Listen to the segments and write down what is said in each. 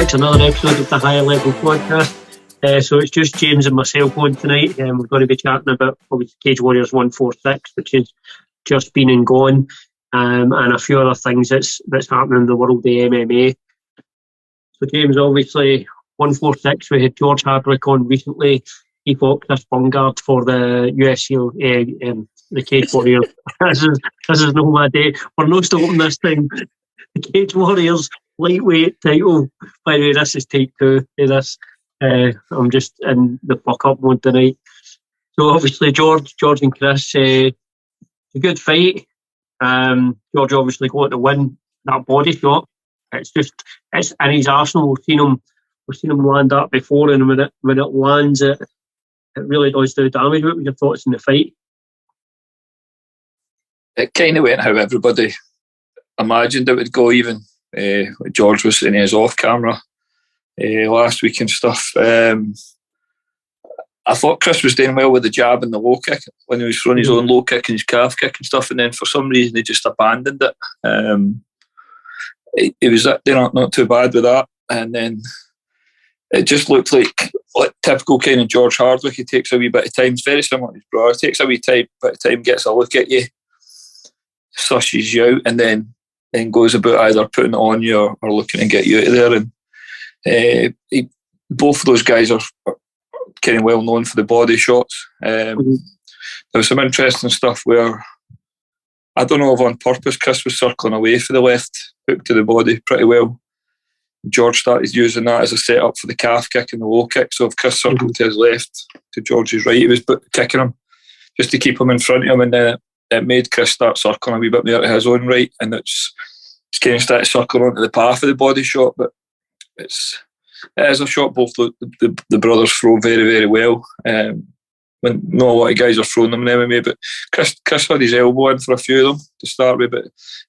It's another episode of the Higher Level Podcast. So it's just James and myself on tonight. We're going to be chatting about Cagewarriors 146, which has just been and gone, and a few other things that's happening in the world of MMA. So James, obviously 146, we had George Hardwick on recently. He fought Chris Bungard for the UFC, the Cagewarriors. this is not my day. We're not stopping this time. The Cagewarriors lightweight title. By the way, this is take 2 of this. I'm just in the fuck up mode tonight. So obviously George and Chris, a good fight. George obviously got to win that body shot. It's in his arsenal. We've seen him land that before, and when it lands, it really does do damage. What were your thoughts in the fight? It kind of went how everybody imagined it would go, even George was saying he was off camera last week and stuff. I thought Chris was doing well with the jab and the low kick when he was throwing his own low kick and his calf kick and stuff, and then for some reason he just abandoned it. He was not too bad with that, and then it just looked like typical kind of George Hardwick. He takes a wee bit of time. It's very similar to his brother. It takes a wee bit of time, gets a look at you, sushes you out, and then goes about either putting it on you or looking to get you out of there. And both of those guys are kind of well known for the body shots. There was some interesting stuff where, I don't know if on purpose, Chris was circling away for the left hook to the body pretty well. George started using that as a setup for the calf kick and the low kick. So if Chris circled to his left, to George's right, he was kicking him just to keep him in front of him, and then it made Chris start circling a wee bit more to his own right, and it's kind of started circling onto the path of the body shot. But it is a shot both the brothers throw very, very well. When not a lot of guys are throwing them in MMA, but Chris had his elbow in for a few of them to start with, but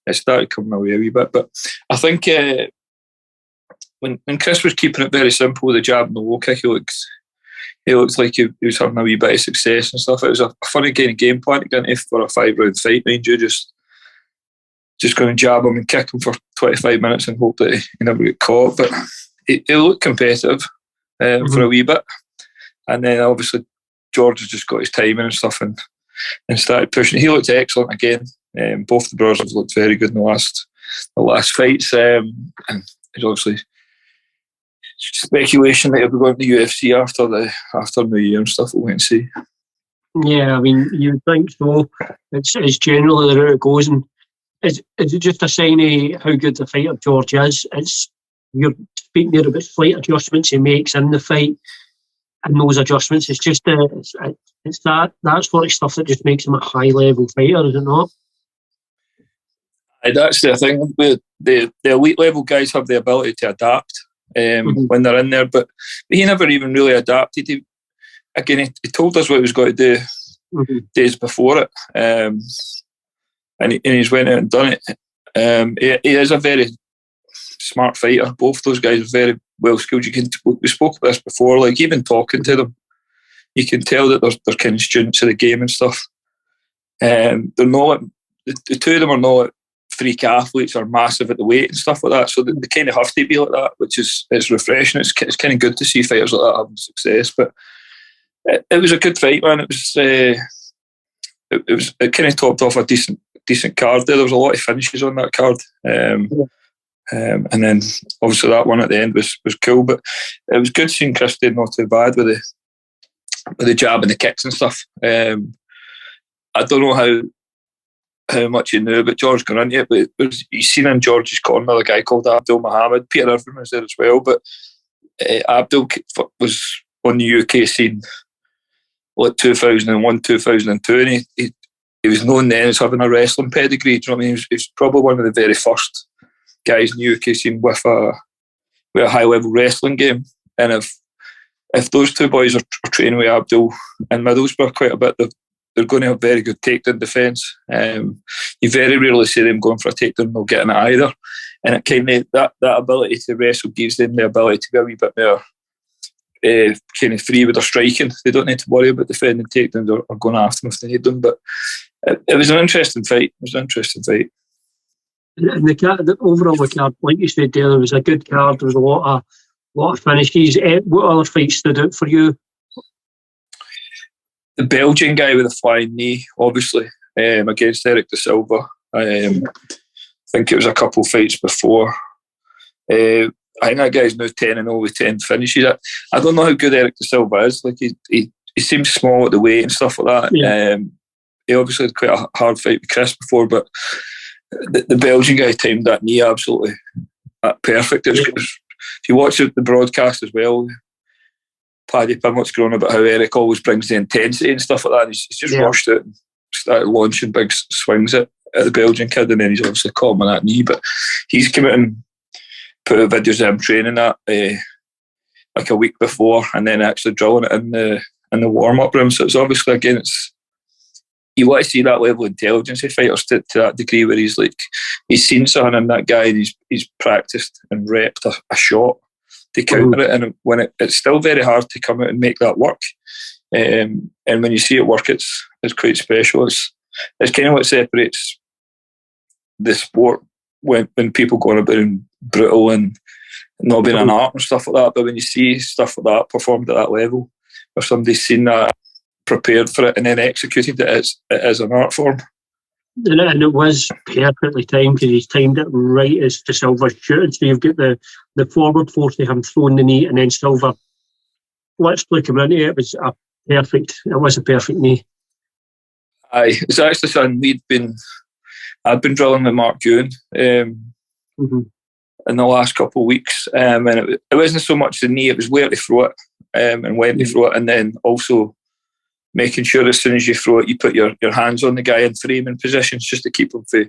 it started coming away a wee bit. But I think when Chris was keeping it very simple with the jab and the low kick, he looked like he was having a wee bit of success and stuff. It was a funny kind of game plan to get into for a 5-round fight, mind you, just going to jab him and kick him for 25 minutes and hope that he never get caught. But he looked competitive for a wee bit, and then obviously George has just got his timing and stuff and started pushing. He looked excellent again. Both the brothers have looked very good in the last fights, and there's obviously speculation that he'll be going to the UFC after New Year and stuff. We'll wait and see. Yeah, I mean, you'd think so. It's generally the route it goes, and is it just a sign of how good the fighter George is? You're speaking there about slight adjustments he makes in the fight, and those adjustments, it's just it's that sort of stuff that just makes him a high level fighter, is it not? That's the thing. The elite level guys have the ability to adapt when they're in there, but he never even really adapted. He told us what he was going to do days before it, and he's went out and done it. He is a very smart fighter. Both those guys are very well skilled. We spoke about this before. Like, even talking to them, you can tell that they're kind of students of the game and stuff. They're not. The two of them are not freak athletes or massive at the weight and stuff like that. So they kind of have to be like that, which is refreshing. It's kind of good to see fighters like that having success. But it was a good fight, man. It kind of topped off a decent card there. There was a lot of finishes on that card. And then obviously that one at the end was cool, but it was good seeing Chris did not too bad with the jab and the kicks and stuff. I don't know how much you knew about George going into it, but you seen in George's corner a guy called Abdul Muhammad. Peter Irvin was there as well, but Abdul was on the UK scene like 2001, 2002, and he was known then as having a wrestling pedigree. Do you know what I mean? He was probably one of the very first guys in the UK scene with a high level wrestling game. And if those two boys are training with Abdul and Middlesbrough quite a bit, they're going to have very good takedown defence. You very rarely see them going for a takedown and they'll get in it either. And it kind of that ability to wrestle gives them the ability to be a wee bit more kind of free with their striking. They don't need to worry about defending takedowns or going after them if they need them. But it was an interesting fight. And the overall card, like you said there was a good card. There was a lot What finishes? What other fights stood out for you? The Belgian guy with the flying knee, obviously, against Eric De Silva. I think it was a couple fights before. I think that guy's now 10-0 with 10 finishes. I don't know how good Eric De Silva is. Like he seems small at the weight and stuff like that. Yeah. He obviously had quite a hard fight with Chris before, but the Belgian guy timed that knee absolutely perfect. If you watch the broadcast as well, Paddy Pimlet's grown about how Eric always brings the intensity and stuff like that. He's just rushed it and started launching big swings at the Belgian kid, and then he's obviously caught him on that knee. But he's come out and put out videos of him training that like a week before, and then actually drilling it in the warm-up room. So it's obviously, again, you want to see that level of intelligence of fighters to that degree where he's seen something in that guy, and he's practiced and repped a shot to counter it, and when it's still very hard to come out and make that work. And when you see it work, it's quite special. It's kind of what separates the sport when people go on about being brutal and not being an art and stuff like that. But when you see stuff like that performed at that level, or somebody's seen that, prepared for it, and then executed it as an art form. And it was perfectly timed, because he's timed it right as De Silva's shooting. So you've got the forward force of him throwing the knee, and then Silva literally coming into it. It was a perfect knee. Aye, it's actually something I'd been drilling with Mark Ewan in the last couple of weeks, and it wasn't so much the knee, it was where to throw it, and when to throw it, and then also making sure as soon as you throw it, you put your hands on the guy in framing positions just to keep him for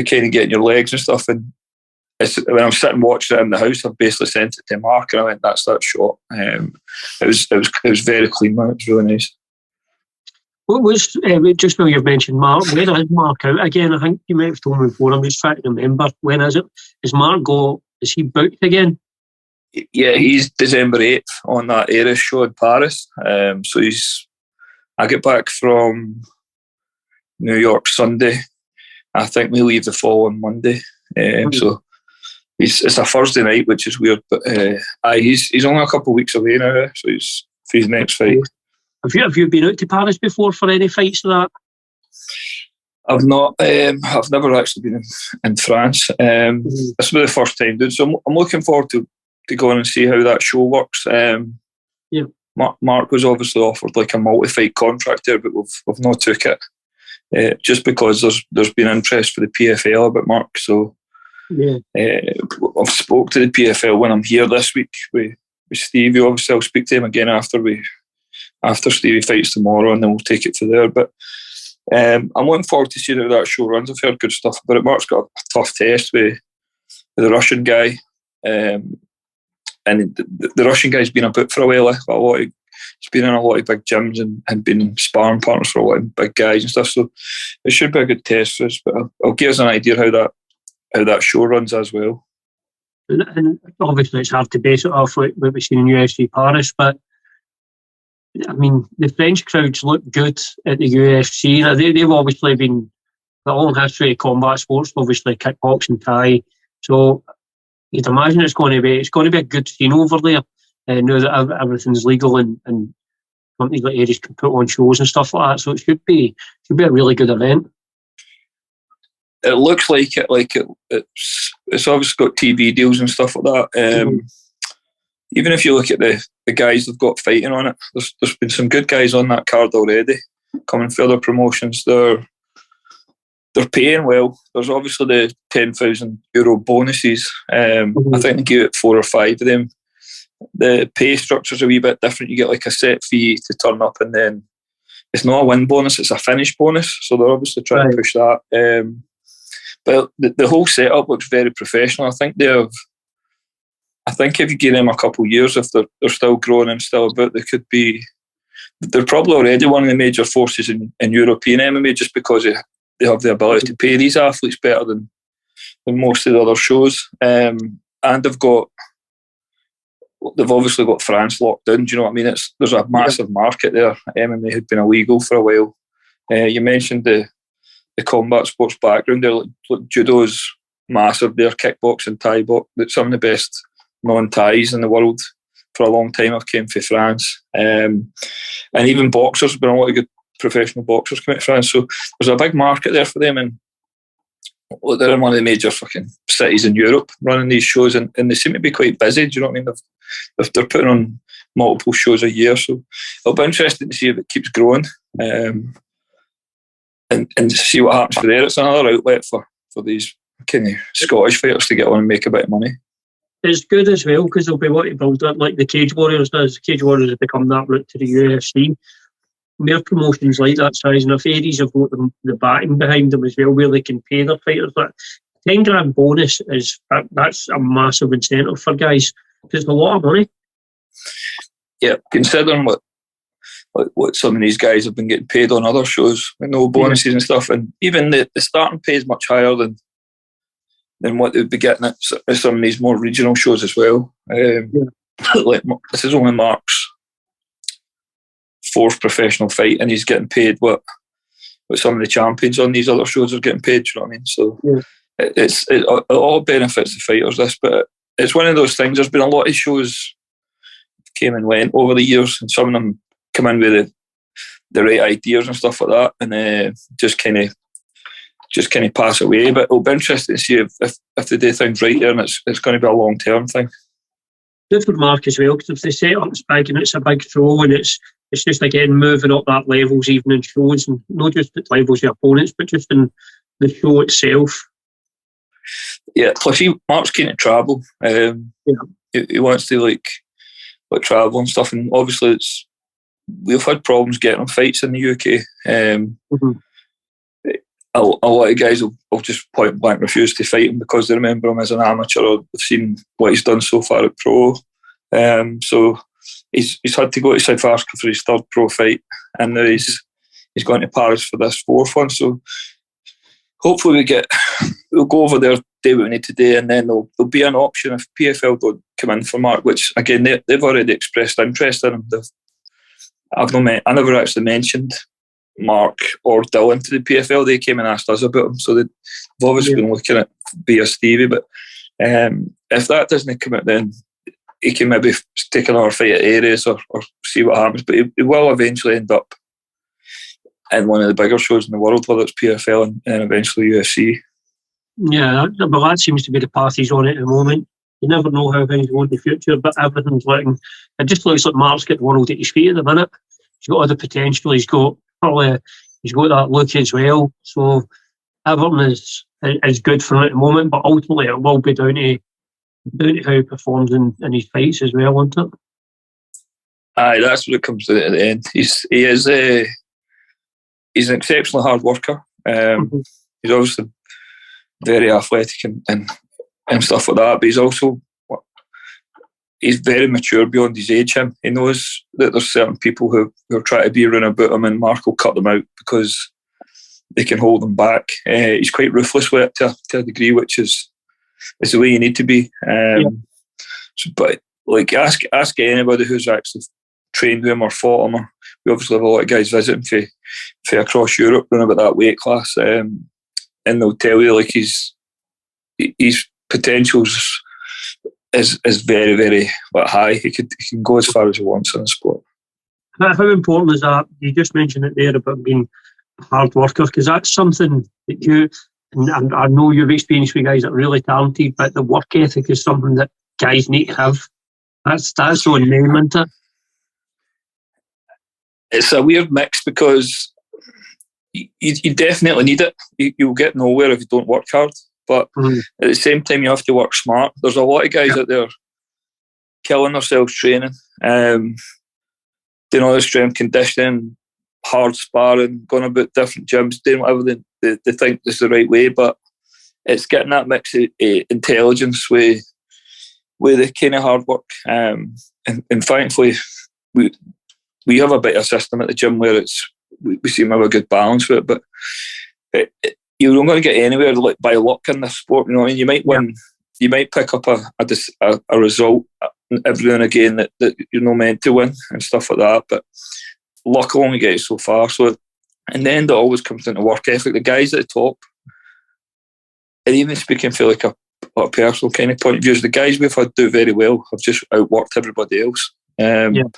kind of getting your legs and stuff. And when I'm sitting watching it in the house, I've basically sent it to Mark, and I went, "That's that shot." It was very clean, man. It was really nice. What was just now you've mentioned Mark? When is Mark out again? I think you might have told me before. I'm just trying to remember. When is it? Is Mark is he booked again? Yeah, he's December 8th on that Eris show in Paris. So I get back from New York Sunday. I think we leave the following Monday. So it's a Thursday night, which is weird. But he's only a couple of weeks away now, so he's for his next fight. Have you been out to Paris before for any fights or that? I've not. I've never actually been in France. This will be the first time, dude. So I'm looking forward to going and see how that show works. Mark was obviously offered like a multi-fight contract there, but we've not took it just because there's been interest for the PFL about Mark. So I've spoke to the PFL when I'm here this week with Stevie. Obviously, I'll speak to him again after Stevie fights tomorrow, and then we'll take it to there. But I'm looking forward to seeing how that show runs. I've heard good stuff about it. Mark's got a tough test with the Russian guy. And the Russian guy's been about for a while. He's been in a lot of big gyms and been sparring partners for a lot of big guys and stuff. So it should be a good test for us. But I'll give us an idea how that show runs as well. And obviously it's hard to base it off what we've seen in UFC Paris, but I mean the French crowds look good at the UFC. Now, they've obviously been the long history of combat sports, obviously kickboxing, Thai. So you'd imagine it's going to be a good scene over there now that everything's legal and companies like Aries can put on shows and stuff like that. So it should be a really good event. It looks like it. It's obviously got TV deals and stuff like that. Even if you look at the guys they've got fighting on it, there's been some good guys on that card already coming for other promotions. They're paying well. There's obviously the €10,000 bonuses. I think they give it 4 or 5 of them. The pay structure's a wee bit different. You get like a set fee to turn up, and then it's not a win bonus, it's a finish bonus. So they're obviously trying to push that. But the whole setup looks very professional. I think if you give them a couple of years, if they're still growing and still about, they're probably already one of the major forces in European MMA, just because they have the ability to pay these athletes better than most of the other shows. And they've obviously got France locked down. Do you know what I mean? There's a massive market there. MMA had been illegal for a while. You mentioned the combat sports background there. Like judo's massive there, kickboxing, Thai box. Some of the best non-ties in the world for a long time have came from France. And even boxers, there's been a lot of good professional boxers coming to France. So there's a big market there for them. And they're in one of the major fucking cities in Europe running these shows, and they seem to be quite busy. Do you know what I mean? They're putting on multiple shows a year, so it'll be interesting to see if it keeps growing, and see what happens for there. It's another outlet for these kind of Scottish fighters to get on and make a bit of money. It's good as well because they'll be able to build it like the Cagewarriors does. The Cagewarriors have become that route to the UFC. More promotions like that size, and if Aries have got the backing behind them as well, where they can pay their fighters. That $10,000 bonus that's a massive incentive for guys because it's a lot of money. Yeah, considering what some of these guys have been getting paid on other shows with no bonuses and stuff, and even the starting pay is much higher than what they'd be getting at some of these more regional shows as well. Like this is only Mark's 4th professional fight, and he's getting paid what some of the champions on these other shows are getting paid. Do you know what I mean? So it all benefits the fighters. This, but it's one of those things. There's been a lot of shows came and went over the years, and some of them come in with the right ideas and stuff like that, and just kind of pass away. But it'll be interesting to see if they do things right there, and it's going to be a long term thing. Good for Mark as well, because if they set up it's big and it's a big throw, and it's just again moving up that levels even in shows, and not just at levels of opponents, but just in the show itself. Yeah, plus Mark's keen to travel. He wants to like travel and stuff, and obviously we've had problems getting him fights in the UK. A lot of guys will just point blank refuse to fight him because they remember him as an amateur or they've seen what he's done so far at pro. So he's had to go to South Africa for his 3rd pro fight, and now he's going to Paris for this 4th one. So hopefully we'll go over there, do what we need to do, and then there'll be an option if PFL don't come in for Mark, which again they've already expressed interest in him. I never actually mentioned Mark or Dylan to the PFL. They came and asked us about him, so they've obviously been looking at Beer Stevie. But if that doesn't come out, then he can maybe take another fight at Aries or see what happens. But he will eventually end up in one of the bigger shows in the world, whether it's PFL and eventually UFC. Yeah, but that seems to be the path he's on at the moment. You never know how things go in the future, but everything's looking. It just looks like Mark's got the world at his feet at the minute. He's got all the potential. He's got that look as well. So everything is good for him at the moment, but ultimately it will be down to how he performs in his fights as well, won't it? Aye, that's what it comes to at the end. He's an exceptionally hard worker. He's obviously very athletic and stuff like that, but he's very mature beyond his age. He knows that there's certain people who are trying to be around about him, and Mark will cut them out because they can hold him back. He's quite ruthless with it to a degree, which is the way you need to be. But like ask anybody who's actually trained with him or fought him. We obviously have a lot of guys visiting for across Europe running about that weight class, and they'll tell you like his potential is very, very high. He can go as far as he wants in the sport. How important is that? You just mentioned it there about being a hard worker, because that's something that you, and I know you've experienced with guys that are really talented, but the work ethic is something that guys need to have. That's so name, isn't it? It's a weird mix because you definitely need it. You'll get nowhere if you don't work hard. But at the same time, you have to work smart. There's a lot of guys out there killing themselves training, doing all the strength conditioning, hard sparring, going about different gyms, doing whatever they think is the right way. But it's getting that mix of intelligence with the kind of hard work. And thankfully, we have a bit of a system at the gym where we seem to have a good balance with it. But you're not going to get anywhere like by luck in this sport. You know what I mean? You might win, you might pick up a result every now and again that you're not meant to win and stuff like that. But luck will only get you so far. So in the end, it always comes down to work ethic. The guys at the top, and even speaking for like a personal kind of point of view, the guys we've had do very well have just outworked everybody else. In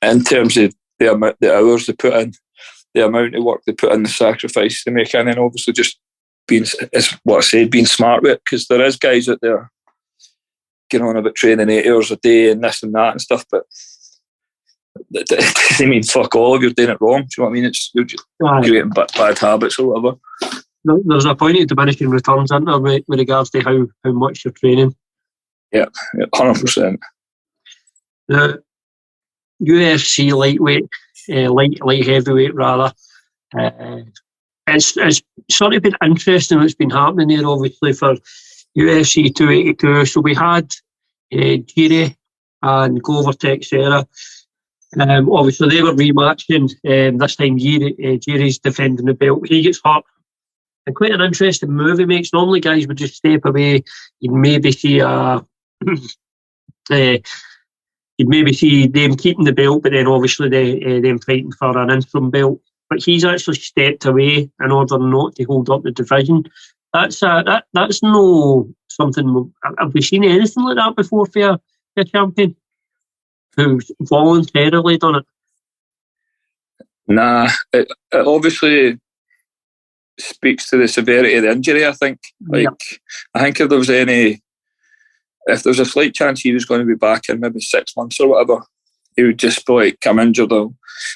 terms of the hours they put in, the amount of work they put in, the sacrifice they make, and then obviously just being, is what I said, being smart with it, because there is guys out there getting on about training 8 hours a day and this and that and stuff, but it doesn't mean fuck all if you're doing it wrong. Do you know what I mean? You're just creating bad habits or whatever. There's a point of diminishing returns, isn't there, with regards to how much you're training. Yeah, 100%. The UFC lightweight, light heavyweight rather, it's sort of been interesting what's been happening there, obviously, for UFC 282. So we had Jiri and Glover Teixeira. Obviously, they were rematching. This time, Jiri's defending the belt. He gets hurt. And quite an interesting move he makes. Normally, guys would just step away. You'd maybe see them keeping the belt, but then obviously them fighting for an interim belt. But he's actually stepped away in order not to hold up the division. That's no something. Have we seen anything like that before for a champion who's voluntarily done it? Nah, it obviously speaks to the severity of the injury. I think. I think if there's a slight chance he was going to be back in maybe 6 months or whatever, he would just be like, I'm injured, we'll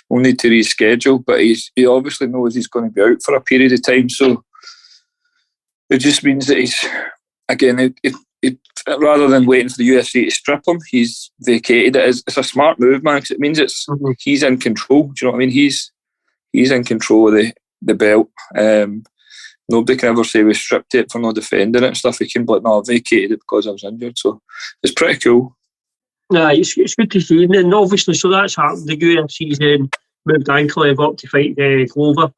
need to reschedule. But he obviously knows he's going to be out for a period of time, so it just means that he's, again, rather than waiting for the UFC to strip him, he's vacated it. It's a smart move, man, because it means he's in control. Do you know what I mean? He's in control of the belt. Nobody can ever say we stripped it for not defending it and stuff. He can be like, no, I vacated it because I was injured. So it's pretty cool. Yeah, it's good to see. And obviously, so that's happened. The UFC's then moved Anklev up to fight Glover.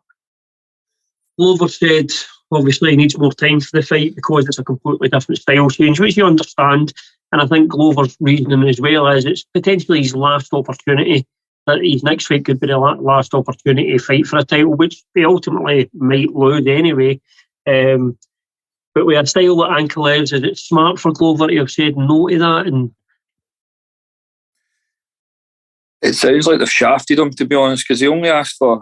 Glover said, obviously, he needs more time for the fight because it's a completely different style change, which you understand. And I think Glover's reasoning as well is it's potentially his last opportunity. That his next fight could be the last opportunity to fight for a title, which he ultimately might lose anyway. But with a style like Anklev's, is it smart for Glover to have said no to that? And it sounds like they've shafted him, to be honest, because he asked for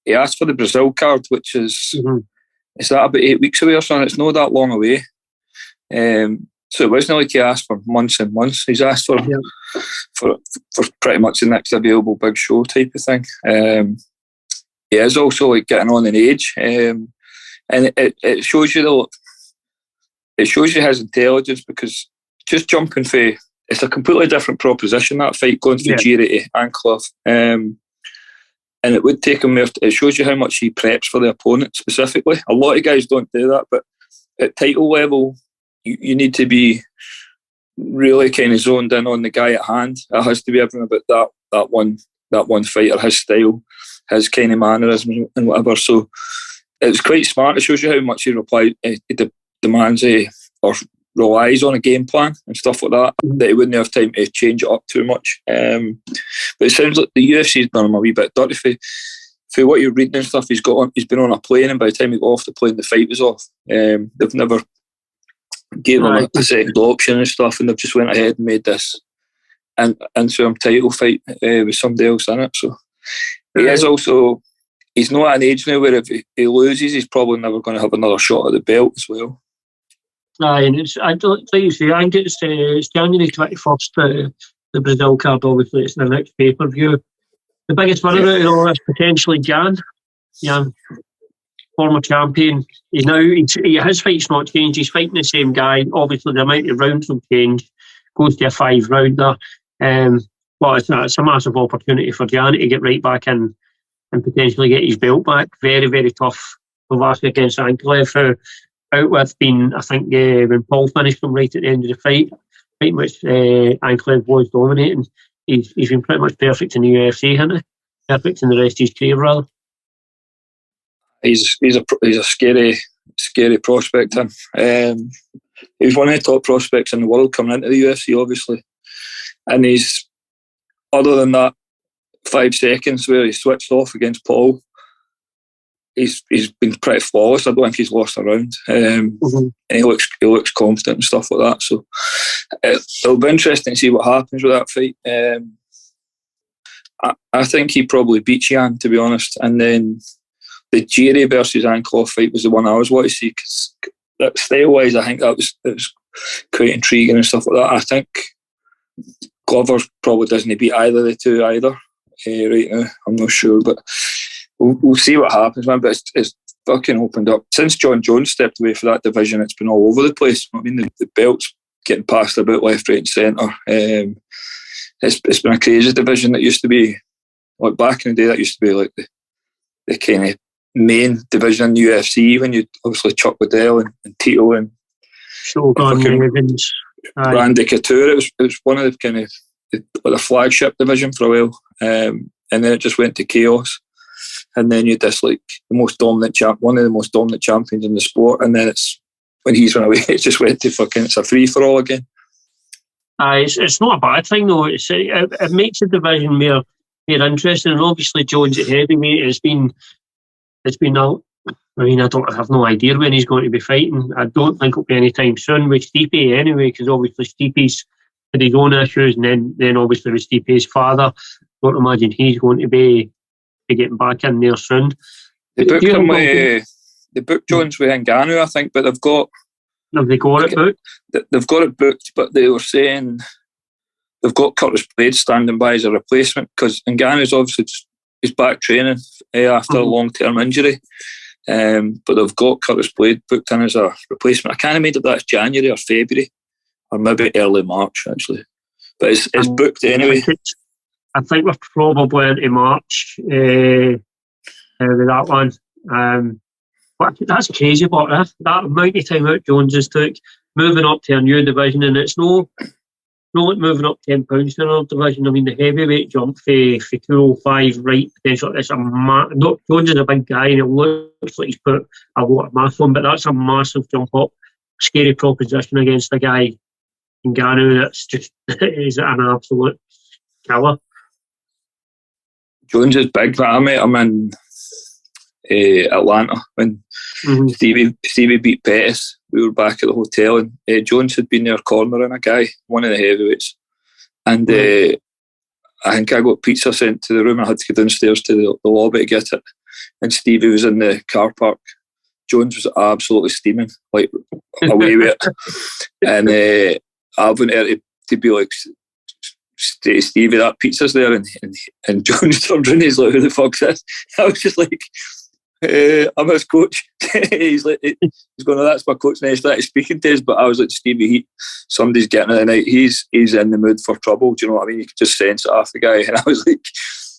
the Brazil card, which is is that about 8 weeks away or something? It's not that long away. So it wasn't like he asked for months and months. He's asked for pretty much the next available big show type of thing. He is also like getting on in age, and it shows you his intelligence, because just jumping for, it's a completely different proposition, that fight, going from Jiri to Anklev. And it would take him there. It shows you how much he preps for the opponent specifically. A lot of guys don't do that, but at title level, you need to be really kind of zoned in on the guy at hand. It has to be everything about that one fighter, his style, his kind of mannerism and whatever. So it's quite smart. It shows you how much he demands or relies on a game plan and stuff like that, that he wouldn't have time to change it up too much. But it sounds like the UFC's done him a wee bit dirty for what you're reading and stuff. He's been on a plane, and by the time he got off the plane, the fight was off. They've never gave him a second option and stuff, and they've just went ahead and made this interim title fight with somebody else in it. So he's not at an age now where if he loses, he's probably never going to have another shot at the belt as well. And I think it's January 21st, the Brazil card. Obviously, it's the next pay-per-view. The biggest winner out of all this potentially Jan, former champion. His fight's not changed. He's fighting the same guy. Obviously, the amount of rounds will change. Goes to a 5-rounder. Well, it's a massive opportunity for Jan to get right back in and potentially get his belt back. Very, very tough Kovacic against Anklev, who out with being, I think, when Paul finished him right at the end of the fight which Anklev was dominating. He's been pretty much perfect in the UFC, hasn't he? Perfect in the rest of his career, rather. He's a scary prospect, him. He's one of the top prospects in the world coming into the UFC, obviously. And he's, other than that 5 seconds where he switched off against Paul, he's been pretty flawless. I don't think he's lost a round. And he looks confident and stuff like that. So it'll be interesting to see what happens with that fight. I think he probably beats Jan, to be honest. And then the Jerry versus Ankloff fight was the one I was wanting to see, because style-wise, I think that was quite intriguing and stuff like that. I think Glover probably doesn't beat either of the two either right now. I'm not sure, but we'll see what happens, man. But it's fucking opened up since John Jones stepped away for that division. It's been all over the place. I mean, the belts getting passed about left, right, and centre. It's been a crazy division. That used to be, like, back in the day, that used to be like the kind of main division in the UFC, when you obviously Chuck Liddell and Tito and Shogun, Evans, Randy Couture. It was one of the kind of the flagship division for a while, and then it just went to chaos. And then you just like one of the most dominant champions in the sport, and then when he's run away, it just went to it's a free for all again. It's not a bad thing though. It makes the division more interesting, and obviously Jones at heavyweight has been out. I mean, I have no idea when he's going to be fighting. I don't think it'll be anytime soon with Stipe anyway, because obviously Stipe's had his own issues, and then obviously with Stipe's father, I don't imagine he's going to be getting back in there soon. They booked Jones with Ngannou, I think, but they've got it booked? They've got it booked, but they were saying they've got Curtis Blade standing by as a replacement, because Ngannou's obviously he's back training after a long-term injury. But they've got Curtis Blade booked in as a replacement. I can't remember if that's January or February, or maybe early March, actually. But it's booked anyway. I think we're probably into March with that one. But that's crazy, but that amount of time out Jones has took, moving up to a new division, and it's no like moving up 10 pounds to another division. I mean, the heavyweight jump for 205, right, potential. Jones is a big guy, and it looks like he's put a lot of mass on, but that's a massive jump up. Scary proposition against a guy in Ngannou that's just is an absolute killer. Jones is big, but I met him in Atlanta when Stevie beat Pettis. We were back at the hotel, and Jones had been there cornering a guy, one of the heavyweights, and I think I got pizza sent to the room, and I had to go downstairs to the lobby to get it, and Stevie was in the car park. Jones was absolutely steaming, like away with it, and I went there to be like, Stevie, that pizza's there, and Jones turned around and he's like, who the fuck's this? I was just like, I'm his coach. He's going, oh, that's my coach. And he started speaking to us, but I was like, Stevie, somebody's getting it tonight. He's in the mood for trouble. Do you know what I mean? You could just sense it off the guy. And I was like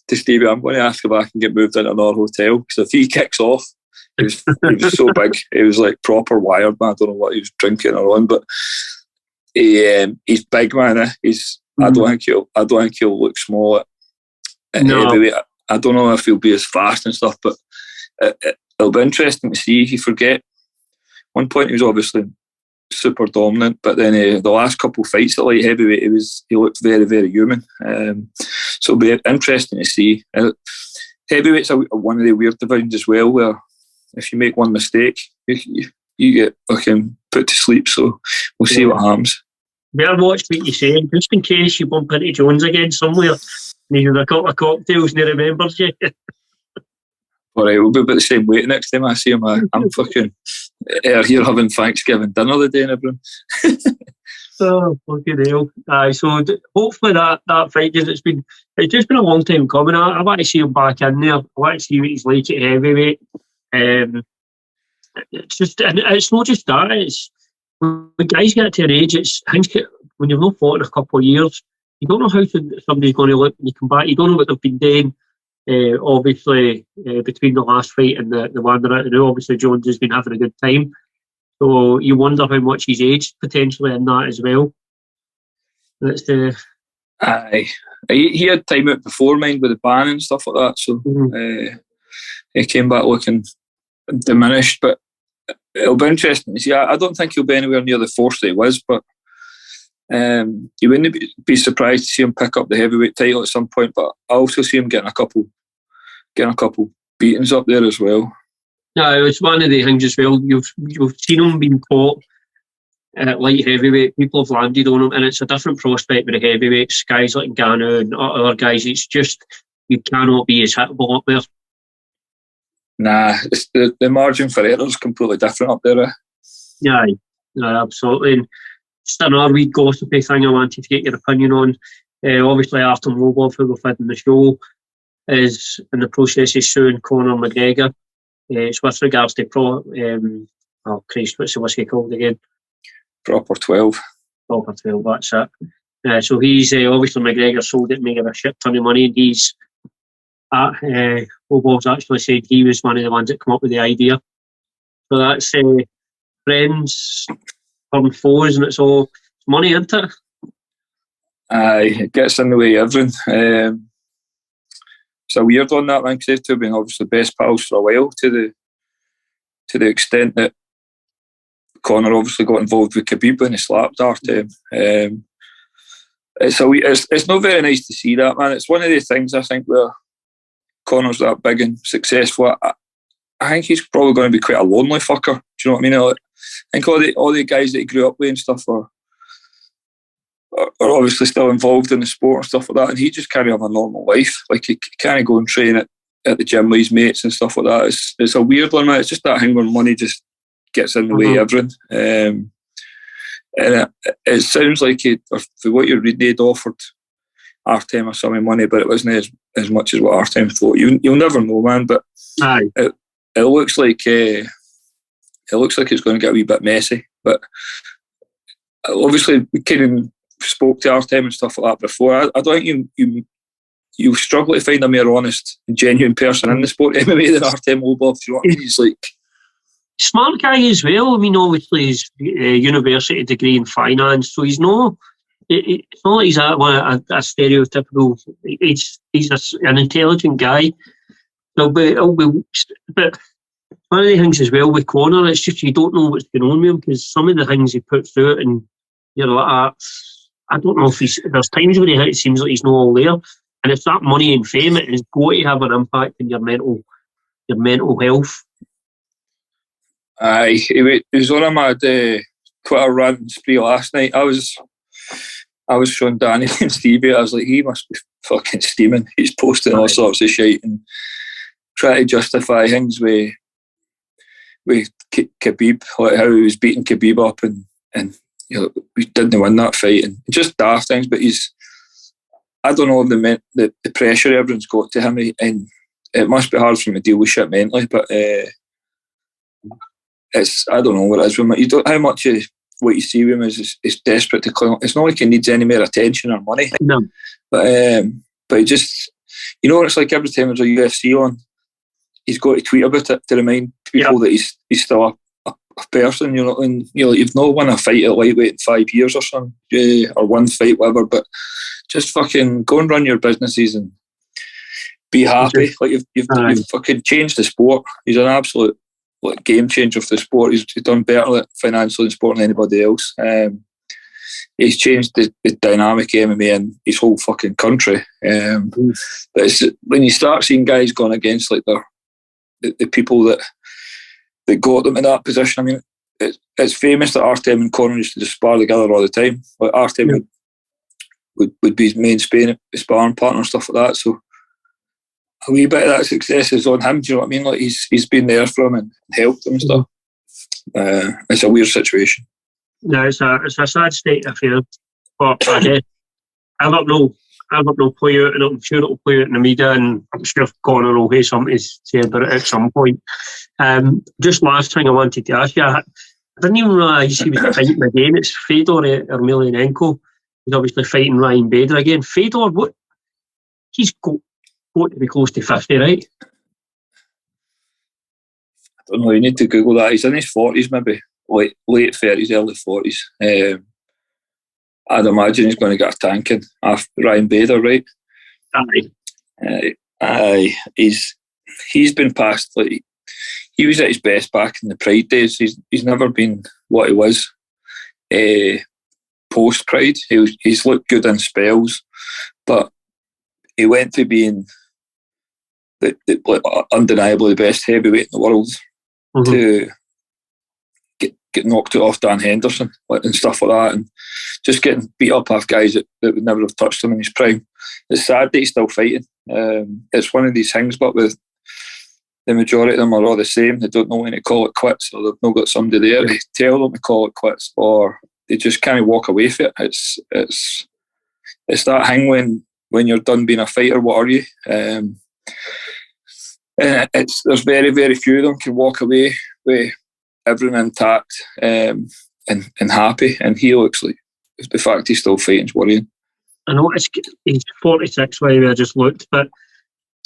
to Stevie, I'm going to have to go back and get moved into another hotel, because if he kicks off, he was so big. He was like proper wired, man. I don't know what he was drinking or on, but he's big, man. I don't think he'll look small at heavyweight. I don't know if he'll be as fast and stuff, but it'll be interesting to see. If you forget, one point he was obviously super dominant, but then the last couple of fights at light heavyweight, he looked very, very human. So it'll be interesting to see. Heavyweight's one of the weird divisions as well, where if you make one mistake, you get fucking put to sleep. So we'll see what happens. Better watch what you say, just in case you bump into Jones again somewhere, and he's had a couple of cocktails and he remembers you. Alright, we'll be about the same weight next time I see him. I'm fucking here having Thanksgiving dinner the day and everything. Oh, fucking hell. So hopefully that fight, it's just been a long time coming. I want to see him back in there. I want to see what he's like at heavyweight. It's not just that, it's when guys get to an age, when you've not fought in a couple of years, you don't know how somebody's going to look when you come back. You don't know what they've been doing. Obviously, between the last fight and the one that I know, obviously Jones has been having a good time. So you wonder how much he's aged potentially in that as well. Aye, he had time out before, mind, with the ban and stuff like that. So he came back looking diminished, but it'll be interesting to see. I don't think he'll be anywhere near the force that he was, but you wouldn't be surprised to see him pick up the heavyweight title at some point. But I also see him getting a couple beatings up there as well. No, it's one of the things as well. You've seen him being caught at light heavyweight. People have landed on him, and it's a different prospect with the heavyweights. Guys like Ngannou and other guys. It's just you cannot be as hittable up there. Nah, it's the margin for error is completely different up there. Yeah, absolutely. And just another wee gossipy thing I wanted to get your opinion on. Obviously, Artem Lobov, who we've had in the show, is in the process of suing Conor McGregor. It's with regards to oh Christ, what's the whiskey called again? Proper 12. Proper 12, that's it. So he's obviously McGregor sold it, making a shit ton of money, and he's Lobov's actually said he was one of the ones that come up with the idea. So that's friends turn foes, and it's all money, isn't it? Aye, it gets in the way of everything. It's a weird one, that man, because they've two been obviously best pals for a while, to the extent that Conor obviously got involved with Khabib when he slapped Artem. It's not very nice to see that, man. It's one of the things I think where Conor's that big and successful. I think he's probably going to be quite a lonely fucker. Do you know what I mean? I think all the guys that he grew up with and stuff are obviously still involved in the sport and stuff like that, and he just can't have a normal life. Like, he can't go and train at the gym with his mates and stuff like that. It's a weird one, man. It's just that thing where money just gets in the way of everything. And it sounds like for what you're reading, he'd offered Artem a sum of money, but it wasn't as much as what Artem thought. You'll never know, man. But it looks like it's going to get a wee bit messy. But obviously, we kind of spoke to Artem and stuff like that before. I don't think you struggle to find a more honest and genuine person in the sport of MMA than Artem Lobov. You know what I mean? He's like smart guy as well. I mean, obviously he's a university degree in finance, so he's no. It's not like he's a stereotypical. He's an intelligent guy. But one of the things as well with Conor, it's just you don't know what's going on with him, because some of the things he puts through it, and you're like, I don't know if there's times where it seems like he's not all there, and it's that money and fame. It is going to have an impact on your mental health. Aye, he was on a mad Twitter rant spree last night. I was showing Danny and Stevie. I was like, he must be fucking steaming. He's posting all sorts of shit and trying to justify things with Khabib, like how he was beating Khabib up and you know, we didn't win that fight, and just daft things. But I don't know the pressure everyone's got to him, and it must be hard for him to deal with shit mentally. But I don't know what it is with him. You don't how much of what you see with him is desperate to climb. It's not like he needs any more attention or money. No. But he just, you know, it's like every time there's a UFC on, he's got to tweet about it to remind people that he's still a person, you know, and you know, you've not won a fight at lightweight in 5 years or something, or one fight, whatever, but just fucking go and run your businesses and be happy. Like you've fucking changed the sport. He's an absolute game changer for the sport. He's done better financially in sport than anybody else. He's changed the dynamic of MMA in his whole fucking country. But it's, when you start seeing guys going against like the people that got them in that position, I mean, it's famous that Artem and Conor used to just spar together all the time. Like Artem would be his main sparring partner and stuff like that. So a wee bit of that success is on him. Do you know what I mean? Like he's been there for him and helped him and stuff. It's a weird situation. Yeah, it's a sad state of affairs. But I guess I don't know play out, and I'm sure it'll play out in the media, and I'm sure Conor will have something to say about it at some point. Just last thing I wanted to ask you, I didn't even realise he was fighting again. It's Fedor Emelianenko. He's obviously fighting Ryan Bader again. Fedor, he's got to be close to 50, right? I don't know, you need to Google that. He's in his 40s, maybe late 30s, early 40s. I'd imagine he's going to get a tanking after Ryan Bader, right? Aye. He's been past, like, he was at his best back in the Pride days. He's never been what he was post Pride. He's looked good in spells, but he went to being undeniably the best heavyweight in the world to get knocked out off Dan Henderson and stuff like that, and just getting beat up off guys that would never have touched him in his prime. It's sad that he's still fighting. It's one of these things, but with the majority of them are all the same. They don't know when to call it quits, or they've not got somebody there to tell them to call it quits, or they just can't walk away from it. It's that thing when you're done being a fighter, what are you? And there's very, very few of them can walk away with everything intact and happy. And he looks like the fact he's still fighting is worrying. I know he's 46, where I just looked, but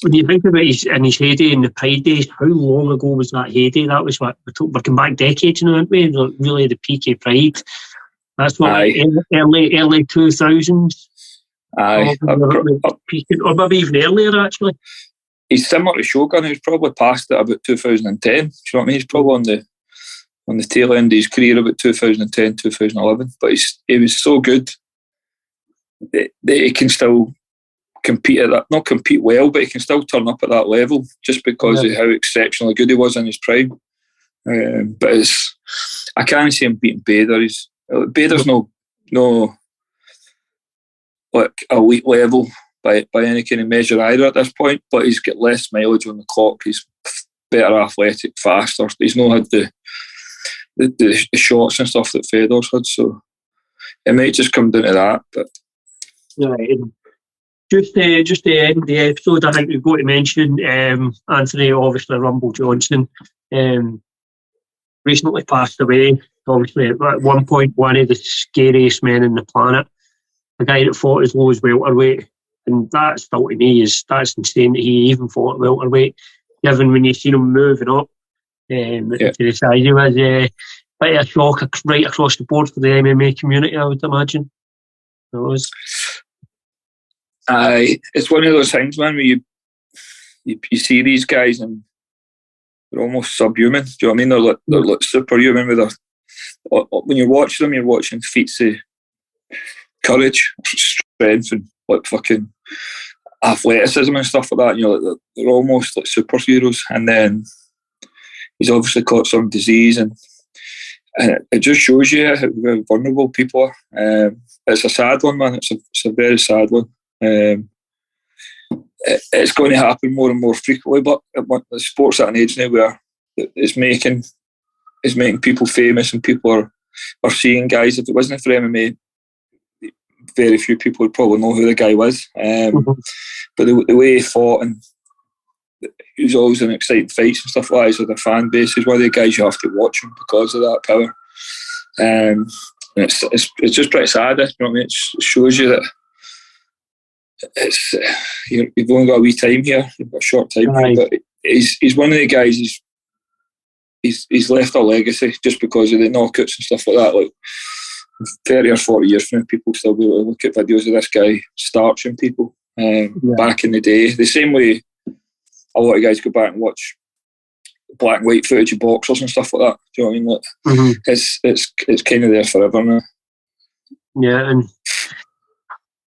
when you think about his heyday in the Pride days, how long ago was that heyday? That was what we're going back decades now, aren't we? Really, the peak of Pride. That's what early 2000s. Aye, or maybe even earlier actually. He's similar to Shogun. He's probably past it about 2010. Do you know what I mean? He's probably on the tail end of his career about 2010, 2011. But he was so good that he can still compete at that. Not compete well, but he can still turn up at that level just because of how exceptionally good he was in his prime. But I can't see him beating Bader. Bader's no like elite level by any kind of measure either at this point, but he's got less mileage on the clock. He's better athletic, faster. He's not had the shots and stuff that Fedor's had, so it might just come down to that. But right. Just to end the episode, I think we've got to mention Anthony, obviously Rumble Johnson, recently passed away. Obviously, at one point, one of the scariest men on the planet. A guy that fought as low as welterweight, and that still to me that's insane that he even fought at welterweight. Given when you seen him moving up to the size he was, quite a shock right across the board for the MMA community, I would imagine. It was. It's one of those things, man, where you see these guys and they're almost subhuman. Do you know what I mean? They're like superhuman when you're watching them, you're watching feats of courage, strength, and like fucking athleticism and stuff like that. And you're like, they're almost like superheroes. And then he's obviously caught some disease, and it just shows you how vulnerable people are. It's a sad one, man. It's a very sad one. It's going to happen more and more frequently, but the sport's at an age now where it's making people famous, and people are seeing guys. If it wasn't for MMA, very few people would probably know who the guy was. But the way he fought, and he was always in exciting fights and stuff like that. He's with a fan base. He's one of the guys you have to watch him because of that power. And it's just pretty sad. You know what I mean? It shows you that you've only got a wee time here. You've got a short time here, but he's one of the guys. He's left a legacy just because of the knockouts and stuff like that. Like 30 or 40 years from now, people still be able to look at videos of this guy starching people back in the day. The same way a lot of guys go back and watch black and white footage of boxers and stuff like that. Do you know what I mean? Like, it's kind of there forever now. Yeah, and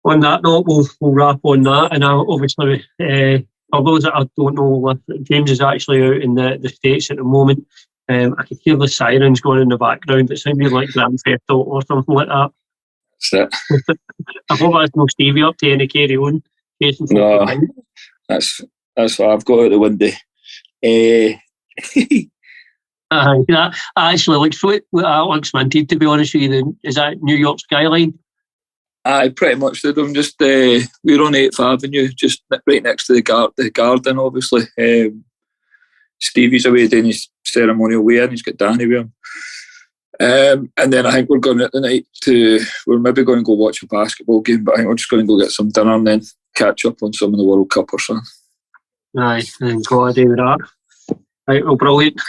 on that note, we'll wrap on that. And obviously, for those that I don't know, James is actually out in the States at the moment. I can hear the sirens going in the background. It sounded like Grand Theft Auto or something like that. That's it. I hope that's no Stevie up to any carry on. No, that's what I've got out the window. That actually looks minted, to be honest with you. Is that New York skyline? Pretty much did. I'm just we're on 8th Avenue, just right next to the garden, obviously. Stevie's away doing his ceremonial weigh-in. He's got Danny with him. And then I think we're going out the night we're maybe going to go watch a basketball game, but I think we're just going to go get some dinner and then catch up on some of the World Cup or something. Aye, and got to do that. Right, well, brilliant.